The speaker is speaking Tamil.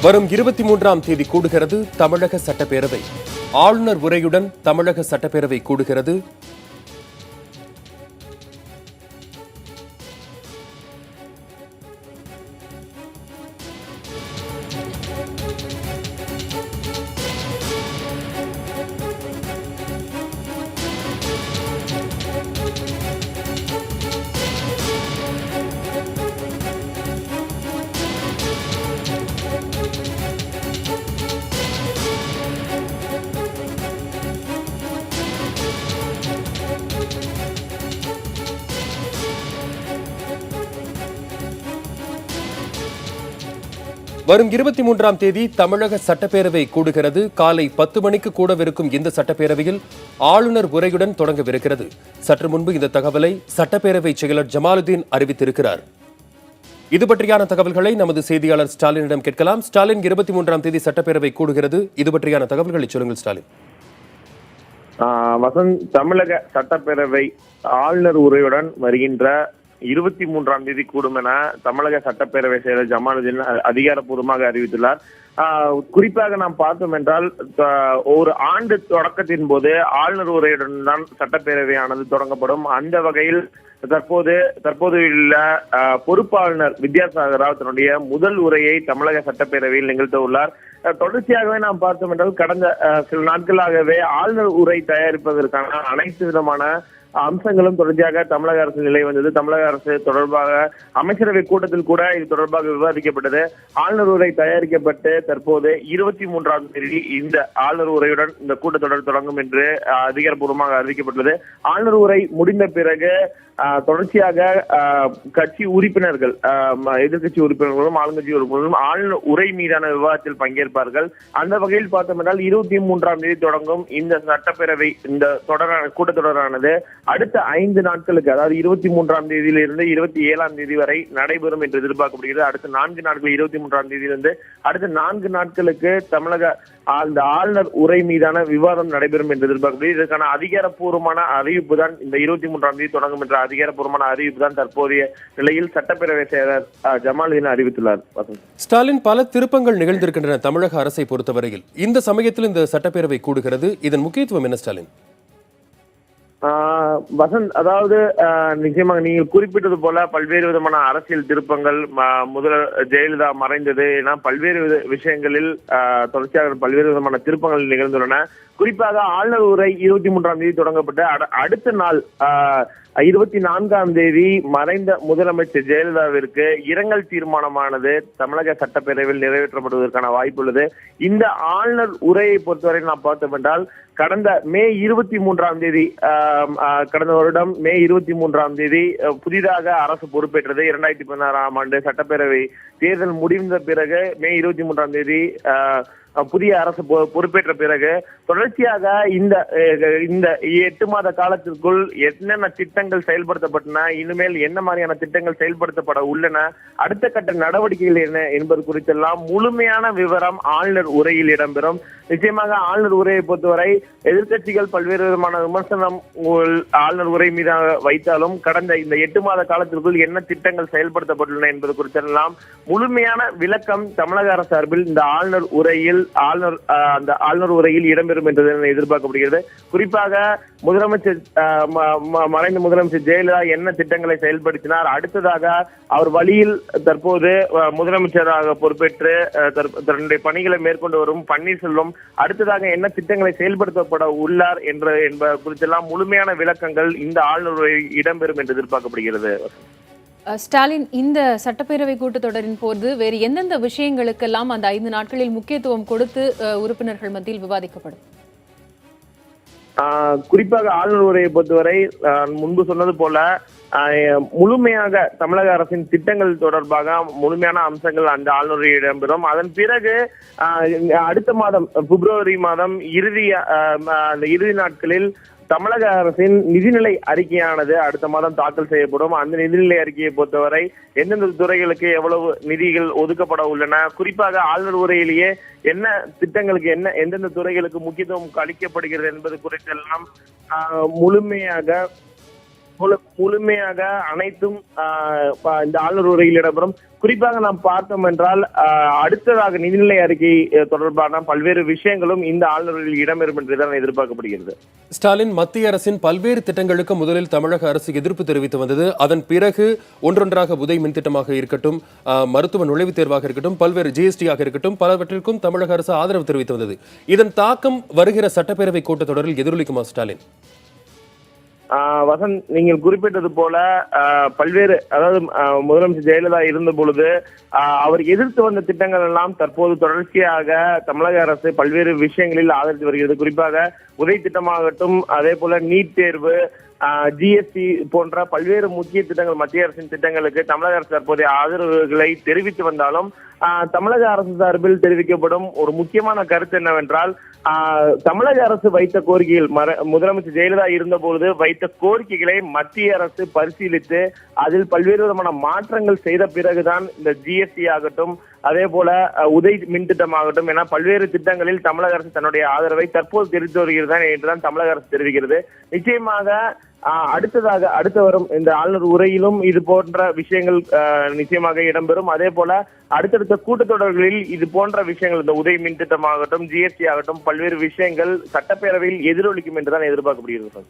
வரும் 23ஆம் தேதி கூடுகிறது தமிழக சட்டப்பேரவை. ஆளுநர் உரையுடன் தமிழக சட்டப்பேரவை கூடுகிறது. வரும் 23ஆம் தேதி தமிழக சட்டப்பேரவை கூடுகிறது. காலை 10 மணிக்கு கூடவிருக்கும் இந்த சட்டப்பேரவையில் ஆளுநர் உரையுடன் தொடங்கவிருக்கிறது. சற்று முன்பு இந்த தகவலை சட்டப்பேரவை செயலர் ஜமாலுதீன் அறிவித்திருக்கிறார். இது பற்றியான தகவல்களை நமது செய்தியாளர் ஸ்டாலினிடம் கேட்கலாம். ஸ்டாலின், 23ஆம் தேதி சட்டப்பேரவை கூடுகிறது. இது பற்றியான தகவல்களை சொல்லுங்கள் ஸ்டாலின். வசந்த், தமிழக சட்டப்பேரவை ஆளுநர் உரையுடன் வருகின்ற 23ஆம் தேதி கூடும் என தமிழக சட்டப்பேரவை செயலர் ஜமாலுதீன் அதிகாரப்பூர்வமாக அறிவித்துள்ளார். குறிப்பாக நாம் பார்த்தோம் என்றால், ஒரு ஆண்டு தொடக்கத்தின் போது ஆளுநர் உரையுடன் தான் சட்டப்பேரவையானது தொடங்கப்படும். அந்த வகையில் தற்போது உள்ள பொறுப்பாளுநர் வித்யாசாகர் ராவ் தன்னுடைய முதல் உரையை தமிழக சட்டப்பேரவையில் நிகழ்த்த உள்ளார். தொடர்ச்சியாகவே நாம் பார்த்தோம் என்றால், கடந்த சில நாட்களாகவே ஆளுநர் உரை தயாரிப்பதற்கான அனைத்து விதமான அம்சங்களும் தொடர்ச்சியாக தமிழக அரசு நிலை வந்தது. தமிழக அரசு தொடர்பாக அமைச்சரவை கூட்டத்தில் கூட இது தொடர்பாக விவாதிக்கப்பட்டது. ஆளுநர் உரை தயாரிக்கப்பட்டு தற்போது 23ஆம் தேதி இந்த ஆளுநர் உரையுடன் இந்த கூட்டத்தொடர் தொடங்கும் என்று அதிகாரப்பூர்வமாக அறிவிக்கப்பட்டுள்ளது. ஆளுநர் உரை முடிந்த பிறகு தொடர்ச்சியாக கட்சி உறுப்பினர்கள், எதிர்கட்சி உறுப்பினர்களும் ஆளுங்கட்சி உறுப்பினர்களும் ஆளுநர் உரை மீதான விவாதத்தில் பங்கேற்பார்கள். அந்த வகையில் பார்த்தோம் என்றால் 23ஆம் தேதி தொடங்கும் இந்த சட்டப்பேரவை இந்த கூட்டத்தொடரானது அடுத்த 5 நாட்களுக்கு, அதாவது 23ஆம் தேதியிலிருந்து 27ஆம் தேதி வரை நடைபெறும் என்று எதிர்பார்க்கப்படுகிறது. அடுத்த 4 நாட்கள், 23ஆம் தேதியிலிருந்து அடுத்த 4 நாட்களுக்கு தமிழக அந்த ஆளுநர் உரை மீதான விவாதம் நடைபெறும் என்று எதிர்பார்க்கப்படுகிறது. இதற்கான அதிகாரப்பூர்வமான அறிவிப்பு தான் இந்த 23ஆம் தேதி தொடங்கும் என்ற அதிகாரப்பூர்வமான அறிவிப்பு தான் தற்போதைய நிலையில் சட்டப்பேரவை செயலர் ஜமாலுதீன் அறிவித்துள்ளார். ஸ்டாலின், பல திருப்பங்கள் நிகழ்ந்திருக்கின்றன தமிழக அரசை பொறுத்தவரையில். இந்த சமயத்தில் இந்த சட்டப்பேரவை கூடுகிறது. இதன் முக்கியத்துவம் என்ன ஸ்டாலின்? வசந்த், அதாவது நிச்சயமாக நீங்கள் குறிப்பிட்டது போல பல்வேறு விதமான அரசியல் திருப்பங்கள், முதல்வர் ஜெயலலிதா மறைந்தது என பல்வேறு விஷயங்களில் தொடர்ச்சியாக பல்வேறு விதமான திருப்பங்கள் நிகழ்ந்துள்ளன. குறிப்பாக ஆளுநர் உரை 23ஆம் தேதி தொடங்கப்பட்டு அடுத்த நாள் 24ஆம் தேதி மறைந்த முதலமைச்சர் ஜெயலலிதாவிற்கு இரங்கல் தீர்மானமானது தமிழக சட்டப்பேரவையில் நிறைவேற்றப்படுவதற்கான வாய்ப்பு உள்ளது. இந்த ஆளுநர் உரையை பொறுத்தவரை நாம் பார்த்தோம் என்றால், கடந்த மே 23ஆம் தேதி, கடந்த வருடம் மே 23ஆம் தேதி புதிதாக அரசு பொறுப்பேற்றது. 2016ஆம் ஆண்டு சட்டப்பேரவை தேர்தல் முடிந்த பிறகு மே 23ஆம் தேதி புதிய அரசு பொறுப்பேற்ற பிறகு தொடர்ச்சியாக இந்த 8 மாத காலத்திற்குள் என்னென்ன திட்டங்கள் செயல்படுத்தப்பட்டன, இனிமேல் என்ன மாதிரியான திட்டங்கள் செயல்படுத்தப்பட உள்ளன, அடுத்த கட்ட நடவடிக்கைகள் என்ன என்பது குறித்தெல்லாம் முழுமையான விவரம் ஆளுநர் உரையில் இடம்பெறும். நிச்சயமாக ஆளுநர் உரையை பொறுத்தவரை எதிர்கட்சிகள் பல்வேறு விதமான விமர்சனம் ஆளுநர் உரை மீதாக வைத்தாலும், கடந்த இந்த 8 மாத காலத்திற்குள் என்ன திட்டங்கள் செயல்படுத்தப்பட்டுள்ளன என்பது குறித்தெல்லாம் முழுமையான விளக்கம் தமிழக அரசு சார்பில் இந்த ஆளுநர் உரையில் அந்த ஆளுநர் உரையில் இடம்பெறும் என்று எதிர்பார்க்கப்படுகிறது. குறிப்பாக முதலமைச்சர் மறைந்த முதலமைச்சர் ஜெயலலிதா என்ன திட்டங்களை செயல்படுத்தினார், அடுத்ததாக அவர் வழியில் தற்போது முதலமைச்சராக பொறுப்பேற்று தன்னுடைய பணிகளை மேற்கொண்டு வரும் பன்னீர்செல்வம் அடுத்ததாக என்ன திட்டங்களை செயல்படுத்தப்பட உள்ளார் என்பது குறித்தெல்லாம் முழுமையான விளக்கங்கள் இந்த ஆளுநர் உரை இடம்பெறும் என்று எதிர்பார்க்கப்படுகிறது. ஸ்டாலின், இந்த சட்டப்பேரவை கூட்டத்தொடரின் போது வேறு எந்தெந்த விஷயங்களுக்கெல்லாம் அந்த 5 நாட்களில் முக்கியத்துவம் கொடுத்து உறுப்பினர்கள் மத்தியில் விவாதிக்கப்படும்? குறிப்பாக ஆளுநர் உரையை பொறுத்தவரை முன்பு சொன்னது போல முழுமையாக தமிழக அரசின் திட்டங்கள் தொடர்பாக முழுமையான அம்சங்கள் அந்த ஆளுநர் இடம்பெறும். அதன் பிறகு அடுத்த மாதம் பிப்ரவரி மாதம் இறுதி நாட்களில் தமிழக அரசின் நிதிநிலை அறிக்கையானது அடுத்த மாதம் தாக்கல் செய்யப்படும். அந்த நிதிநிலை அறிக்கையை பொறுத்தவரை எந்தெந்த துறைகளுக்கு எவ்வளவு நிதிகள் ஒதுக்கப்பட உள்ளன, குறிப்பாக ஆளுநர் உரையிலேயே என்ன திட்டங்களுக்கு எந்தெந்த துறைகளுக்கு முக்கியத்துவம் அளிக்கப்படுகிறது என்பது குறித்தெல்லாம் முழுமையாக முழுமையாக அனைத்தும் இந்த ஆளுநர் உரையில் இடம்பெறும். குறிப்பாக நாம் பார்த்தோம் என்றால் அடுத்ததாக நிதிநிலை அறிக்கை தொடர்பான பல்வேறு விஷயங்களும் இந்த ஆளுநரில் இடம்பெறும் என்றுதான் எதிர்பார்க்கப்படுகிறது. ஸ்டாலின், மத்திய அரசின் பல்வேறு திட்டங்களுக்கு முதலில் தமிழக அரசு எதிர்ப்பு தெரிவித்து வந்தது. அதன் பிறகு ஒன்றொன்றாக உதய் மின் திட்டமாக இருக்கட்டும், மருத்துவ நுழைவுத் தேர்வாக இருக்கட்டும், பல்வேறு ஜிஎஸ்டியாக இருக்கட்டும், பலவற்றிற்கும் தமிழக அரசு ஆதரவு தெரிவித்து வந்தது. இதன் தாக்கம் வருகிற சட்டப்பேரவை கூட்டத்தொடரில் எதிரொலிக்குமா ஸ்டாலின்? வசந்த், நீங்கள் குறிப்பிட்டது போல பல்வேறு, அதாவது முதலமைச்சர் ஜெயலலிதா இருந்த பொழுது அவர் எதிர்த்து வந்த திட்டங்கள் எல்லாம் தற்போது தொடர்ச்சியாக தமிழக அரசு பல்வேறு விஷயங்களில் ஆதரித்து வருகிறது. குறிப்பாக உதய் திட்டமாகட்டும், அதே போல நீட் தேர்வு, ஜிஎஸ்டி போன்ற பல்வேறு முக்கிய திட்டங்கள், மத்திய அரசின் திட்டங்களுக்கு தமிழக அரசு தற்போதைய ஆதரவுகளை தெரிவித்து வந்தாலும் தமிழக அரசு சார்பில் தெரிவிக்கப்படும் ஒரு முக்கியமான கருத்து என்னவென்றால், தமிழக அரசு வைத்த கோரிக்கைகள், முதலமைச்சர் ஜெயலலிதா இருந்தபொழுது வைத்த கோரிக்கைகளை மத்திய அரசு பரிசீலித்து அதில் பல்வேறு விதமான மாற்றங்கள் செய்த பிறகுதான் இந்த ஜிஎஸ்டி ஆகட்டும், அதே போல உதய் மின் திட்டமாகட்டும் என பல்வேறு திட்டங்களில் தமிழக அரசு தன்னுடைய ஆதரவை தற்போது தெரிவித்து வருகிறது என்றுதான் தமிழக அரசு தெரிவிக்கிறது. நிச்சயமாக அடுத்து வரும் இந்த ஆளுநர் உரையிலும் இது போன்ற விஷயங்கள் நிச்சயமாக இடம்பெறும். அதே போல அடுத்தடுத்த கூட்டத்தொடர்களில் இது போன்ற விஷயங்கள், இந்த உதய் மின் திட்டமாகட்டும், ஜிஎஸ்டி ஆகட்டும், பல்வேறு விஷயங்கள் சட்டப்பேரவையில் எதிரொலிக்கும் என்றுதான் எதிர்பார்க்கப்படுகிறது.